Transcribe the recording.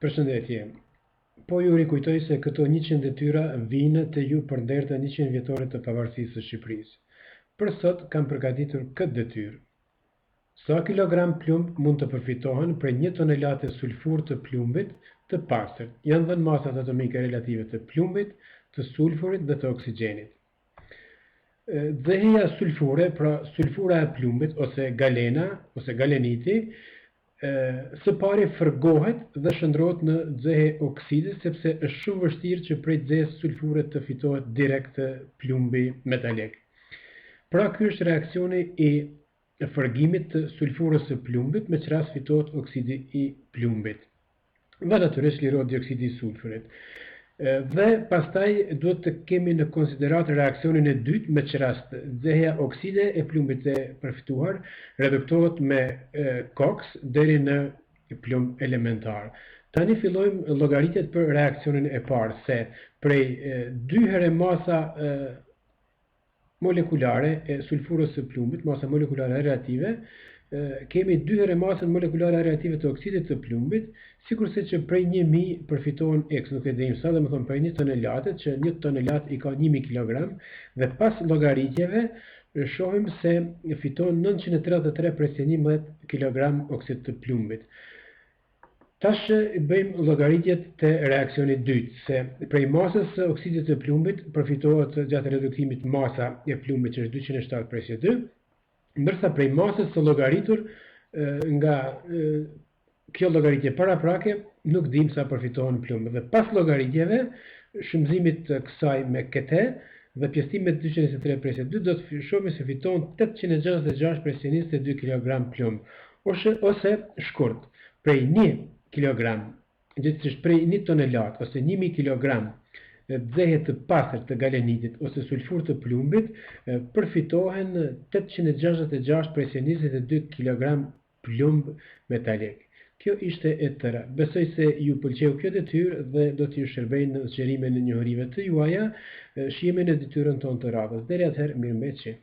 Përshëndetje. Po ju rikujtoj se këto 100 detyra vinë të ju përndërta 100 vjetore të pavarësisë së Shqipërisë. Për sot kam përgatitur këtë detyrë. Sa kilogram plumb mund të përfitohen për 1 tonelate sulfur të plumbit të pastërt? Janë dhënë masat atomike relative të plumbit, të sulfurit dhe të oksigjenit. Dheheja sulfure, pra sulfura e plumbit ose galena ose galeniti, së pari fërgohet dhe shndrohet në dhehe okside sepse është shumë vështirë që prej dhehes sulfure të fitohet direkt plumbi metalik. Pra ky është reaksioni i fërgimit të sulfurës së plumbit, me që rast fitohet oksidi i plumbit. Dhe natyrisht lirohet dioksidi i sulfurit. Dhe pastaj duhet të kemi në konsiderat reaksionin e dytë, me që rast dheheja okside e plumbit e përfituar reduktohet me koks deri në plumb elementar. Tani fillojmë llogaritjet për reaksionin e parë, se prej 2 herë masa molekulare e sulfurës së plumbit, masa molekulare relative, kemi 2 herë masën molekulare relative të oksidit të plumbit, sikurse që prej 1000 përfitohen X, nuk e dim sa, dhe më thonë prej 1 tonelate, që 1 tonelat i ka 1000 kg, dhe pas llogaritjeve shohim se fiton 933 prej 11 kg oksid të plumbit. Tash bëjmë llogaritjet të reaksionit dytë, se prej masës së oksidit të plumbit përfitohet gjatë reduktimit masa e plumbit, që është 207 prej 2, ndërsa prej masës së llogaritur nga kjo llogaritje paraprake nuk dim sa përfitohen plumb. Dhe pas llogaritjeve, shëmzimit të kësaj me këte dhe pjesëtimit 223 prej 2, do të shohim se fiton 866 prej 22 kg plumb, ose shkurt, prej 1 kg, gjithsesi prej 1 tonelat ose 1000 kg dhehe të pastërt të galenitit ose sulfur të plumbit, përfitohen 866 prej 22 kg plumb metalik. Kjo ishte e tëra. Besoj se ju pëlqeu kjo detyrë dhe do t'ju shërbejnë në zgjerimin e njohurive të juaja. Shihemi në detyrën tonë të radhës. Deri atëherë, mirëmbëjtje.